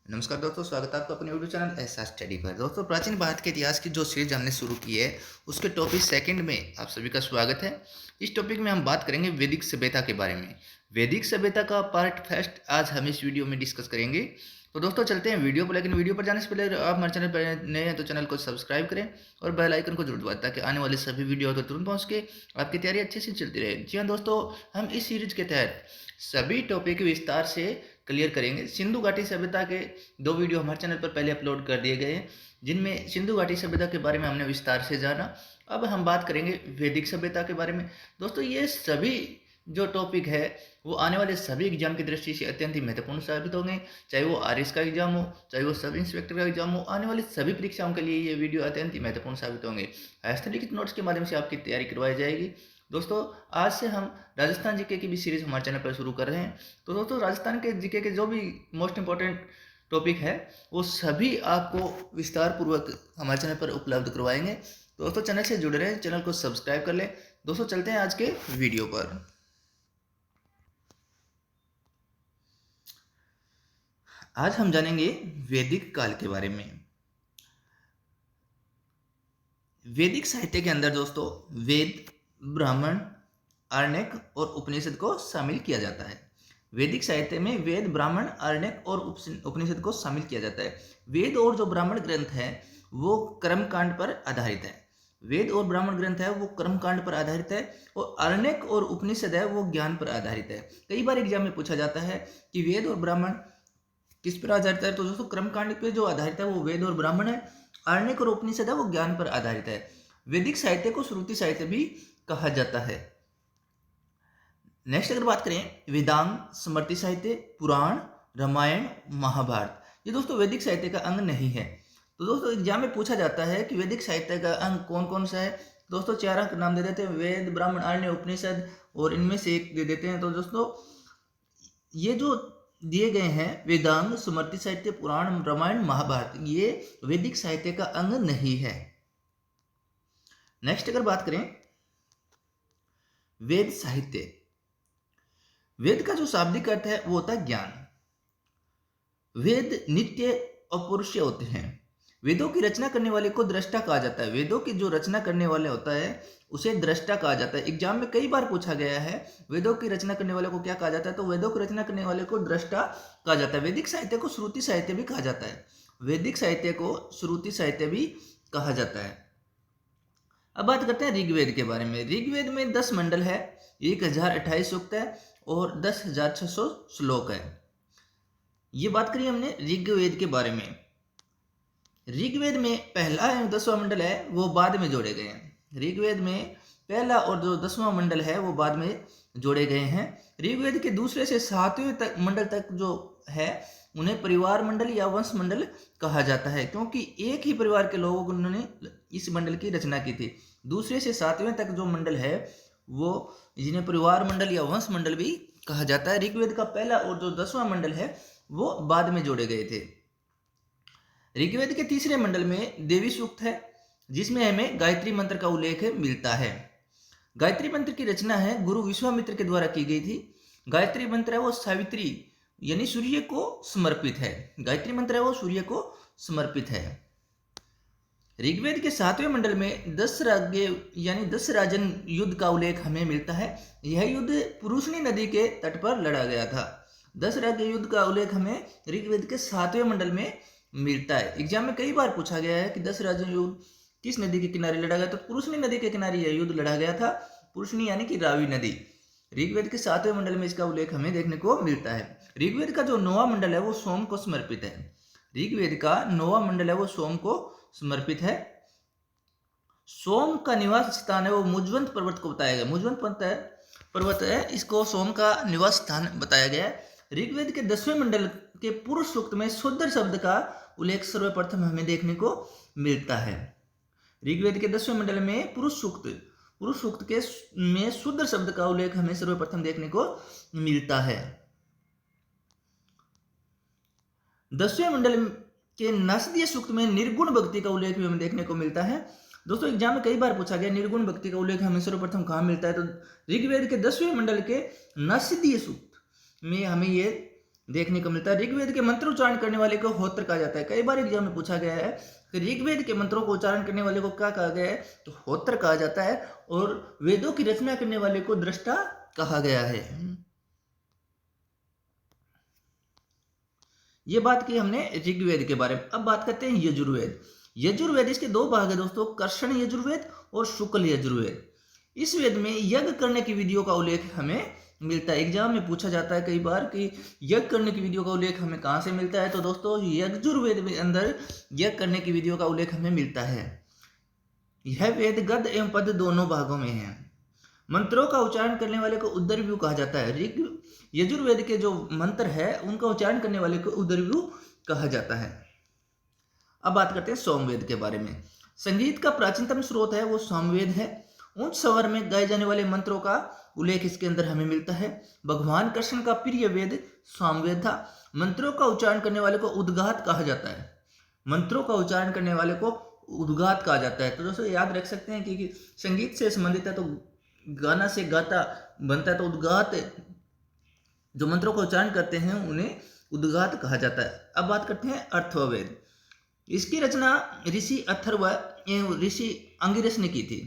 नमस्कार दोस्तों, स्वागत है आपका अपने यूट्यूब चैनल ऐसा स्टडी पर। दोस्तों, प्राचीन भारत के इतिहास की जो सीरीज हमने शुरू की है उसके टॉपिक सेकंड में आप सभी का स्वागत है। इस टॉपिक में हम बात करेंगे वैदिक सभ्यता के बारे में। वैदिक सभ्यता का पार्ट फर्स्ट आज हम इस वीडियो में डिस्कस करेंगे। तो दोस्तों चलते हैं वीडियो पर, लेकिन वीडियो पर जाने से पहले अगर आप हमारे चैनल पर नए हैं तो चैनल को सब्सक्राइब करें और बेल आइकन को जरूर दबाएं ताकि आने वाले सभी वीडियो तो तुरंत पहुंच के आपकी तैयारी अच्छे से चलती रहे। जी हाँ दोस्तों, हम इस सीरीज के तहत सभी टॉपिक विस्तार से क्लियर करेंगे। सिंधु घाटी सभ्यता के 2 वीडियो हमारे चैनल पर पहले अपलोड कर दिए गए हैं जिनमें सिंधु घाटी सभ्यता के बारे में हमने विस्तार से जाना। अब हम बात करेंगे वैदिक सभ्यता के बारे में। दोस्तों, ये सभी जो टॉपिक है वो आने वाले सभी एग्जाम की दृष्टि से अत्यंत ही महत्वपूर्ण साबित होंगे। चाहे वो आरएस का एग्जाम हो, चाहे वो सब इंस्पेक्टर का एग्जाम हो, आने वाली सभी परीक्षाओं के लिए ये वीडियो अत्यंत ही महत्वपूर्ण साबित होंगे। हस्तलिखित नोट्स के माध्यम से आपकी तैयारी करवाई जाएगी। दोस्तों, आज से हम राजस्थान जीके की भी सीरीज हमारे चैनल पर शुरू कर रहे हैं। तो दोस्तों, राजस्थान के जीके के जो भी मोस्ट इंपॉर्टेंट टॉपिक है वो सभी आपको विस्तार पूर्वक हमारे चैनल पर उपलब्ध करवाएंगे। दोस्तों, चैनल से जुड़े रहें, चैनल को सब्सक्राइब कर लें। दोस्तों, चलते हैं आज के वीडियो पर। आज हम जानेंगे वैदिक काल के बारे में। वैदिक साहित्य के अंदर दोस्तों वेद, ब्राह्मण, आरण्यक और उपनिषद को शामिल किया जाता है। वैदिक साहित्य में वेद, ब्राह्मण, आरण्यक और उपनिषद को शामिल किया जाता है। वेद और जो ब्राह्मण ग्रंथ है वो कर्मकांड पर आधारित है। वेद और ब्राह्मण ग्रंथ है वो कर्मकांड पर आधारित है और आरण्यक और उपनिषद है वो ज्ञान पर आधारित है। कई बार एग्जाम में पूछा जाता है कि वेद और ब्राह्मण किस पर आधारित है, तो दोस्तों कर्मकांड पे जो आधारित है वो वेद और ब्राह्मण है। आरण्यक और उपनिषद है वो ज्ञान पर आधारित है। वैदिक साहित्य को श्रुति साहित्य भी कहा जाता है। नेक्स्ट अगर बात करें वेदांग, स्मृति साहित्य, पुराण, रामायण, महाभारत, ये दोस्तों वैदिक साहित्य का अंग नहीं है। तो दोस्तों एग्जाम में पूछा जाता है कि वैदिक साहित्य का अंग कौन कौन सा है। दोस्तों 4 अंक नाम दे देते हैं, वेद, ब्राह्मण, आरण्य, उपनिषद, और इनमें से एक दे देते हैं। तो दोस्तों ये जो दिए गए हैं वेदांग, स्मृति साहित्य, पुराण, रामायण, महाभारत, ये वैदिक साहित्य का अंग नहीं है। नेक्स्ट अगर बात करें वेद साहित्य, वेद का जो शाब्दिक अर्थ है वो होता है ज्ञान। वेद नित्य अपौरुषीय होते हैं। वेदों की रचना करने वाले को दृष्टा कहा जाता है। वेदों की जो रचना करने वाले होता है उसे दृष्टा कहा जाता है। एग्जाम में कई बार पूछा गया है वेदों की रचना करने वाले को क्या कहा जाता है, तो वेदों की रचना करने वाले को दृष्टा कहा जाता है। वैदिक साहित्य को श्रुति साहित्य भी कहा जाता है। वैदिक साहित्य को श्रुति साहित्य भी कहा जाता है। अब बात करते हैं ऋग्वेद के बारे में। ऋग्वेद में 10 मंडल है, 1028 सूक्त है और 10,600 श्लोक है। ये बात करी हमने ऋग्वेद के बारे में। ऋग्वेद में पहला एवं 10वां मंडल है वो बाद में जोड़े गए हैं। ऋग्वेद में पहला और जो 10वां मंडल है वो बाद में जोड़े गए हैं। ऋग्वेद के दूसरे से 7वें तक मंडल तक जो है उन्हें परिवार मंडल या वंश मंडल कहा जाता है, क्योंकि एक ही परिवार के लोगों ने इस मंडल की रचना की थी। दूसरे से 7वें तक जो मंडल है वो जिन्हें परिवार मंडल या वंश मंडल भी कहा जाता है। ऋग्वेद का पहला और जो 10वां मंडल है वो बाद में जोड़े गए थे। ऋग्वेद के तीसरे मंडल में देवी सूक्त है जिसमें हमें गायत्री मंत्र का उल्लेख मिलता है। गायत्री मंत्र की रचना है गुरु विश्वामित्र के द्वारा की गई थी। गायत्री मंत्र है वो सावित्री यानी सूर्य को समर्पित है। गायत्री मंत्र है वो सूर्य को समर्पित है। ऋग्वेद के 7वें मंडल में 10 राज्य यानी 10 राजन युद्ध का उल्लेख हमें मिलता है। यह युद्ध पुरुषनी नदी के तट पर लड़ा गया था। 10 राज्य युद्ध का उल्लेख हमें ऋग्वेद के 7वें मंडल में मिलता है। एग्जाम में कई बार पूछा गया है कि 10 राज्य युद्ध किस नदी के किनारे लड़ा गया, तो पुरुषनी नदी के किनारे यह युद्ध लड़ा गया था। पुरुषनी यानी कि रावी नदी। ऋग्वेद के 7वें मंडल में इसका उल्लेख हमें देखने को मिलता है। ऋग्वेद का जो 9वां मंडल है वो सोम को समर्पित है। ऋग्वेद का 9वां मंडल है वो सोम को समर्पित है। सोम का निवास स्थान है वो मुजवंत पर्वत को बताया गया। मुजवंत पर्वत है, इसको सोम का निवास स्थान बताया गया है। ऋग्वेद के 10वें मंडल के पुरुष सूक्त में शूद्र शब्द का उल्लेख सर्वप्रथम हमें देखने को मिलता है। ऋग्वेद के 10वें मंडल में पुरुष सूक्त के में शूद्र शब्द का उल्लेख हमें सर्वप्रथम देखने को मिलता है। 10वें मंडल के नासदीय सूक्त में निर्गुण भक्ति का उल्लेख भी हमें देखने को मिलता है। दोस्तों एग्जाम में कई बार पूछा गया निर्गुण भक्ति का उल्लेख हमें सर्वप्रथम कहाँ मिलता है, तो ऋग्वेद के 10वें मंडल के नासदीय सूक्त में हमें ये देखने को मिलता है। ऋग्वेद के मंत्र उच्चारण करने वाले को होत्र कहा जाता है। कई बार एग्जाम में पूछा गया है कि ऋग्वेद के मंत्रों को उच्चारण करने वाले को क्या कहा गया है, तो होत्र कहा जाता है। और वेदों की रचना करने वाले को दृष्टा कहा गया है। ये बात की हमने ऋग्वेद के बारे में। अब बात करते हैं यजुर्वेद। यजुर्वेद इसके दो भाग है दोस्तों, कर्षण यजुर्वेद और शुक्ल यजुर्वेद। इस वेद में यज्ञ करने की विधियों का उल्लेख हमें मिलता है। एग्जाम में पूछा जाता है कई बार कि यज्ञ करने की विधियों का उल्लेख हमें कहाँ से मिलता है, तो दोस्तों यजुर्वेद में अंदर यज्ञ करने की विधियों का उल्लेख हमें मिलता है। यह वेद गद्य एवं पद दोनों भागों में है। मंत्रों का उच्चारण करने वाले को उदरव्यू कहा जाता है। यजुर्वेद के जो मंत्र है उनका उच्चारण करने वाले को उदरव्यू कहा जाता है। अब बात करते हैं सोमवेद के बारे में। संगीत का प्राचीनतम स्रोत है वो सोमवेद है। उच्च स्वर में गाए जाने वाले मंत्रों का उल्लेख इसके अंदर हमें मिलता है। भगवान कृष्ण का प्रिय वेद सामवेद था। मंत्रों का उच्चारण करने वाले को उद्गात कहा जाता है। मंत्रों का उच्चारण करने वाले को उद्गात कहा जाता है। तो दोस्तों याद रख सकते हैं कि संगीत से संबंधित है, तो गाना से गाता बनता है, तो उद्गात जो मंत्रों का उच्चारण करते हैं उन्हें उद्गात कहा जाता है। अब बात करते हैं अथर्ववेद। इसकी रचना ऋषि अथर्व एवं ऋषि अंगिरस ने की थी,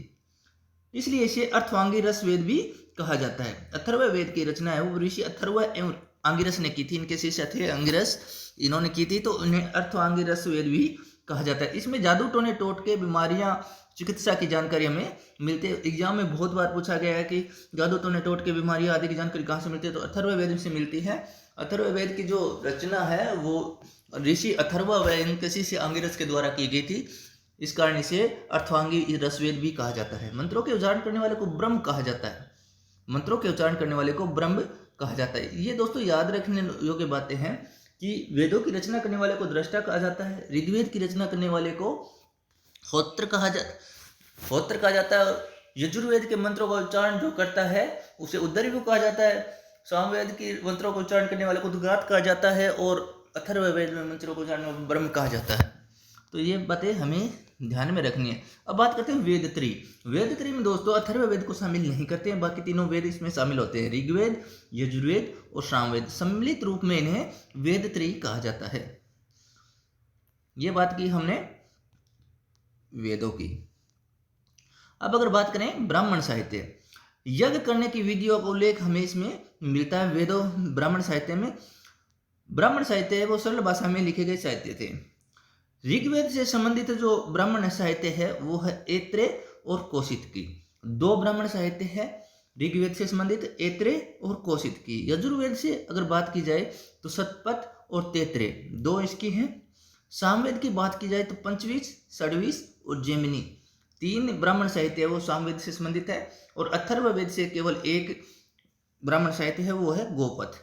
इसलिए इसे अथर्वांगिरस वेद भी कहा जाता है। अथर्व वेद की रचना है वो ऋषि अथर्व एवं अंगिरस ने की थी। इनके शिष्य थे अंगिरस, इन्होंने की थी, तो इन्हें अथर्वांगिरस वेद भी कहा जाता है। इसमें जादू टोने टोटके बीमारियां चिकित्सा की जानकारी हमें मिलती है। एग्जाम में बहुत बार पूछा गया है कि जादू टोने टोटके बीमारियां आदि की जानकारी कहाँ से मिलती है, तो अथर्व वेद से मिलती है। अथर्व वेद की जो रचना है वो ऋषि अथर्व व इनके शिष्य अंगिरस के द्वारा की गई थी। इस कारण इसे अर्थवांगी रसवेद भी कहा जाता है। मंत्रों के उच्चारण करने वाले को ब्रह्म कहा जाता है। मंत्रों के उच्चारण करने वाले को ब्रह्म कहा जाता है। ये दोस्तों याद रखने योग्य बातें हैं कि वेदों की रचना करने वाले को दृष्टा कहा जाता है। ऋग्वेद की रचना करने वाले को होत्र कहा जाता है। यजुर्वेद के मंत्रों का उच्चारण जो करता है उसे उदरव्यू कहा जाता है। सामवेद के मंत्रों का उच्चारण करने वाले को उद्गात कहा जाता है और अथर्ववेद में मंत्रों को उच्चारण ब्रह्म कहा जाता है। तो ये बातें हमें ध्यान में रखनी है। अब बात करते हैं वेदत्री। वेदत्री में दोस्तों अथर्ववेद को शामिल नहीं करते हैं, बाकी तीनों वेद इसमें शामिल होते हैं, ऋग्वेद, यजुर्वेद और सामवेद। सम्मिलित रूप में इन्हें वेदत्री कहा जाता है। ये बात की हमने वेदों की। अब अगर बात करें ब्राह्मण साहित्य, यज्ञ करने की विधियों का उल्लेख हमें इसमें मिलता है वेदों ब्राह्मण साहित्य में। ब्राह्मण साहित्य है वो सरल भाषा में लिखे गए साहित्य थे। ऋग्वेद से संबंधित जो ब्राह्मण साहित्य है वो है ऐत्रेय और कौशितकी। दो ब्राह्मण साहित्य है ऋग्वेद से संबंधित, ऐत्रेय और कौशितकी। यजुर्वेद से अगर बात की जाए तो शतपथ और तैत्रेय दो इसकी हैं। सामवेद की बात की जाए तो पंचवीस, षड्वीस और जैमिनी तीन ब्राह्मण साहित्य है वो सामवेद से संबंधित है। और अथर्ववेद से केवल एक ब्राह्मण साहित्य है वो है गोपथ।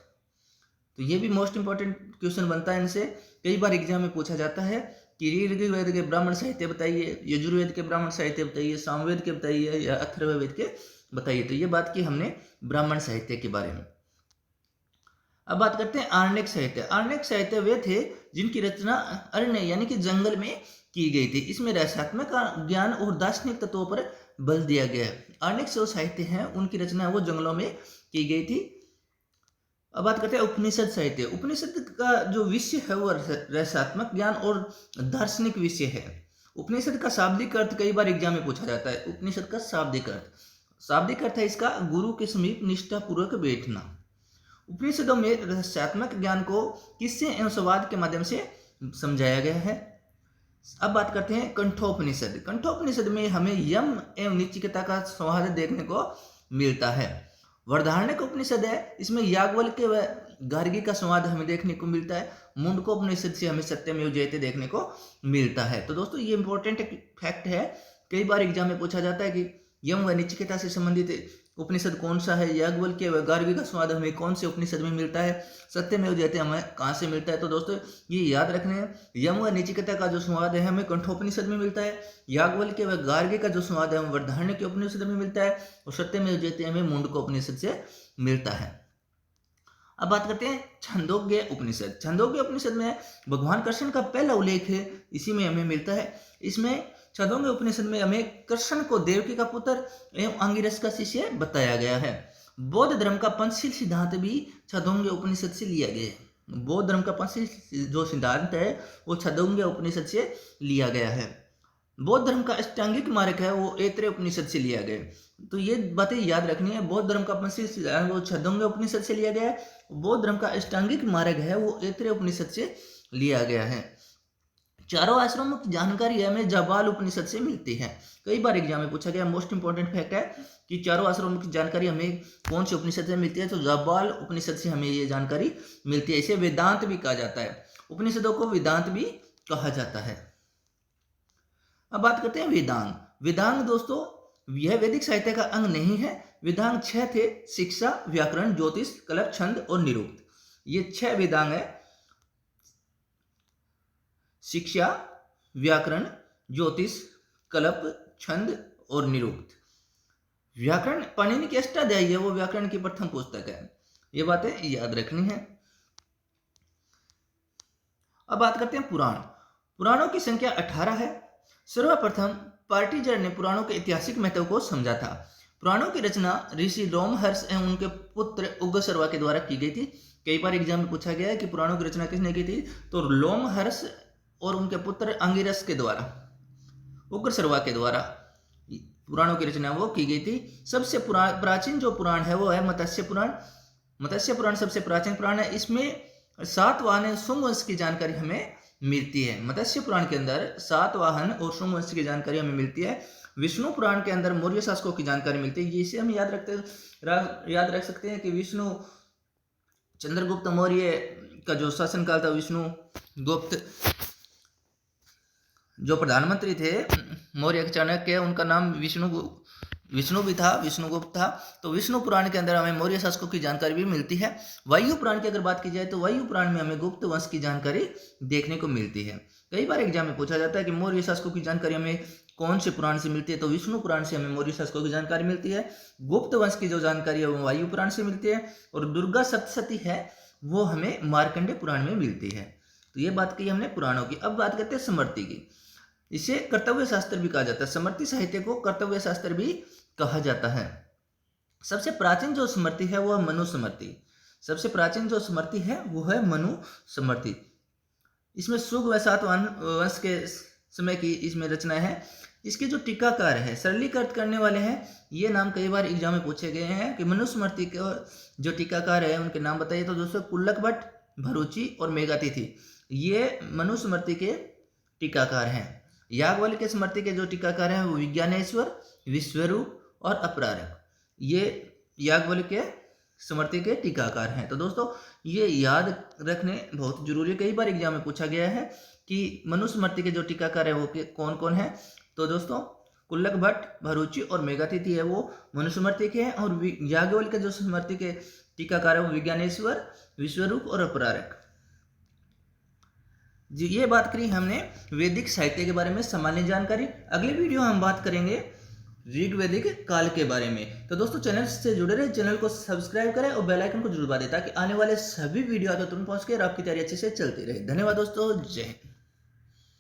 तो ये भी मोस्ट इंपॉर्टेंट क्वेश्चन बनता है इनसे। कई बार एग्जाम में पूछा जाता है कि ऋग्वेद के ब्राह्मण साहित्य बताइए, यजुर्वेद के ब्राह्मण साहित्य बताइए, सामवेद के बताइए या अथर्ववेद के बताइए। तो ये बात की हमने ब्राह्मण साहित्य के बारे में। अब बात करते हैं आरण्यक साहित्य। आरण्यक साहित्य वे थे जिनकी रचना अरण्य यानी कि जंगल में की गई थी। इसमें रहस्यात्मक ज्ञान और दार्शनिक तत्वों पर बल दिया गया है। आरण्यक जो साहित्य हैं उनकी रचना वो जंगलों में की गई थी। अब बात करते हैं उपनिषद साहित्य। उपनिषद का जो विषय है वो रहस्यात्मक ज्ञान और दार्शनिक विषय है। उपनिषद का शाब्दिक अर्थ कई बार एग्जाम में पूछा जाता है। उपनिषद का शाब्दिक अर्थ है इसका गुरु के समीप निष्ठापूर्वक बैठना। उपनिषदों में रहस्यात्मक ज्ञान को किस्से एवं संवाद के माध्यम से समझाया गया है। अब बात करते हैं कंठोपनिषद। कंठोपनिषद में हमें यम एवं निचिकेता का संवाद देखने को मिलता है। वरदारण्यक उपनिषद है, इसमें याज्ञवल्क्य व गार्गी का संवाद हमें देखने को मिलता है। मुंडकोपनिषद से हमें सत्यमेव जयते देखने को मिलता है। तो दोस्तों ये इंपॉर्टेंट फैक्ट है, कई बार एग्जाम में पूछा जाता है कि यम व निचिकेता से संबंधित उपनिषद कौन सा है, याज्ञवल्क्य व गार्गी का संवाद हमें कौन से उपनिषद में मिलता है, सत्यमेव जयते हमें कहाँ से मिलता है। तो दोस्तों ये याद रखने हैं, यम व निचिकेता का जो संवाद है हमें कंठोपनिषद में मिलता है, याज्ञवल्क्य व गार्गी का जो संवाद है हमें वरदारण्यक उपनिषद में मिलता है और सत्यमेव जयते हमें मुंडकोपनिषद से मिलता है। अब बात करते हैं छंदोग्य उपनिषद। छंदोग्य उपनिषद में भगवान कृष्ण का पहला उल्लेख है, इसी में हमें मिलता है। इसमें छंदोग्य उपनिषद में हमें कृष्ण को देवकी का पुत्र एवं अंगिरस का शिष्य बताया गया है। बौद्ध धर्म का पंचशील सिद्धांत भी छंदोग्य उपनिषद से लिया गया है। बौद्ध धर्म का पंच जो सिद्धांत है वो छंदोग्य उपनिषद से लिया गया है। बौद्ध धर्म का अष्टांगिक मार्ग है वो ऐतरेय उपनिषद से लिया गया है। तो ये बातें याद रखनी है। बौद्ध धर्म का पंच सिद्धांत वो छंदोग्य उपनिषद से लिया गया है। बौद्ध धर्म का अष्टांगिक मार्ग है वो ऐतरेय उपनिषद से लिया गया है। चारों आश्रमों की जानकारी हमें जाबाल उपनिषद से मिलती है। कई बार एग्जाम में पूछा गया, मोस्ट इंपॉर्टेंट फैक्ट है कि चारों आश्रमों की जानकारी हमें कौन से उपनिषद से मिलती है, तो जाबाल उपनिषद से हमें ये जानकारी मिलती है। इसे वेदांत भी कहा जाता है, उपनिषदों को वेदांत भी कहा जाता है। अब बात करते हैं वेदांग। वेदांग दोस्तों यह वैदिक साहित्य का अंग नहीं है। वेदांग 6 थे, शिक्षा, व्याकरण, ज्योतिष, कल्प, छंद और निरुक्त। ये 6 वेदांग है, शिक्षा, व्याकरण, ज्योतिष, कल्प, छंद और निरुक्त। व्याकरण पाणिनि की अष्टाध्यायी है, वो व्याकरण की प्रथम पुस्तक है। ये बातें याद रखनी है। अब बात करते हैं पुराण। पुराणों की संख्या 18 है। सर्वप्रथम पार्टीजर ने पुराणों के ऐतिहासिक महत्व को समझा था। पुराणों की रचना ऋषि लोमहर्ष एवं उनके पुत्र उग्रसर्वा के द्वारा की गई थी। कई बार एग्जाम में पूछा गया है कि पुराणों की रचना किसने की थी, तो लोमहर्ष और उनके पुत्र अंगिरस के द्वारा, उग्रसर्वा के द्वारा पुराणों की रचना वो की गई थी। सबसे प्राचीन जो पुराण है वो है मत्स्य पुराण। मत्स्य पुराण सबसे प्राचीन पुराण है। इसमें सातवाहन शुंग वंश की जानकारी हमें मिलती है। मत्स्य पुराण के अंदर सातवाहन और शुंग वंश की जानकारी हमें मिलती है। विष्णु पुराण के अंदर मौर्य शासकों की जानकारी मिलती है। इसे हम याद रख सकते हैं कि विष्णु चंद्रगुप्त मौर्य का जो शासनकाल था, विष्णु गुप्त जो प्रधानमंत्री थे मौर्य चाणक्य, उनका नाम विष्णु भी था, विष्णुगुप्त था। तो विष्णु पुराण के अंदर हमें मौर्य शासकों की जानकारी भी मिलती है। वायु पुराण की अगर बात की जाए तो वायु पुराण में हमें गुप्त वंश की जानकारी देखने को मिलती है। कई बार एग्जाम में पूछा जाता है कि मौर्य शासकों की जानकारी हमें कौन से पुराण से मिलती है, तो विष्णु पुराण से हमें मौर्य शासकों की जानकारी मिलती है। गुप्त वंश की जो जानकारी है वो वायु पुराण से मिलती है। और दुर्गा सप्तशती है वो हमें मार्कंडेय पुराण में मिलती है। तो ये बात की हमने पुराणों की। अब बात करते हैं स्मृति की। इसे कर्तव्य शास्त्र भी कहा जाता है। स्मृति साहित्य को कर्तव्य शास्त्र भी कहा जाता है। सबसे प्राचीन जो स्मृति है वो है मनुस्मृति। सबसे प्राचीन जो स्मृति है वो है मनुस्मृति। इसमें सुग व सातवाहन वंश के समय की इसमें रचना है। इसके जो टीकाकार है, सरलीकृत करने वाले हैं, ये नाम कई बार एग्जाम में पूछे गए हैं कि मनुस्मृति के जो टीकाकार है उनके नाम बताइए। तो दोस्तों कुल्लक भट्ट, भरूची और मेघातिथि ये मनुस्मृति के टीकाकार हैं। याज्ञवल्क्य के स्मृति के जो टीकाकार हैं वो विज्ञानेश्वर, विश्वरूप और अपरारक, ये याज्ञवल्क्य के स्मृति के टीकाकार हैं। तो दोस्तों ये याद रखने बहुत जरूरी है। कई बार एग्जाम में पूछा गया है कि मनुस्मृति के जो टीकाकार है वो कौन कौन है। तो दोस्तों कुल्लक भट्ट, भरूची और मेघातिथि है वो मनुस्मृति के हैं। और याज्ञवल्क्य के जो स्मृति के टीकाकार है वो विज्ञानेश्वर, विश्वरूप और अपरारक। जी ये बात करी हमने वैदिक साहित्य के बारे में सामान्य जानकारी। अगली वीडियो हम बात करेंगे ऋग्वैदिक काल के बारे में। तो दोस्तों चैनल से जुड़े रहे, चैनल को सब्सक्राइब करें और बेल आइकन को जरूर दबा दें ताकि आने वाले सभी वीडियो आपको तुरंत पहुंच के और आपकी तैयारी अच्छे से चलती रहे। धन्यवाद दोस्तों, जय हिंद।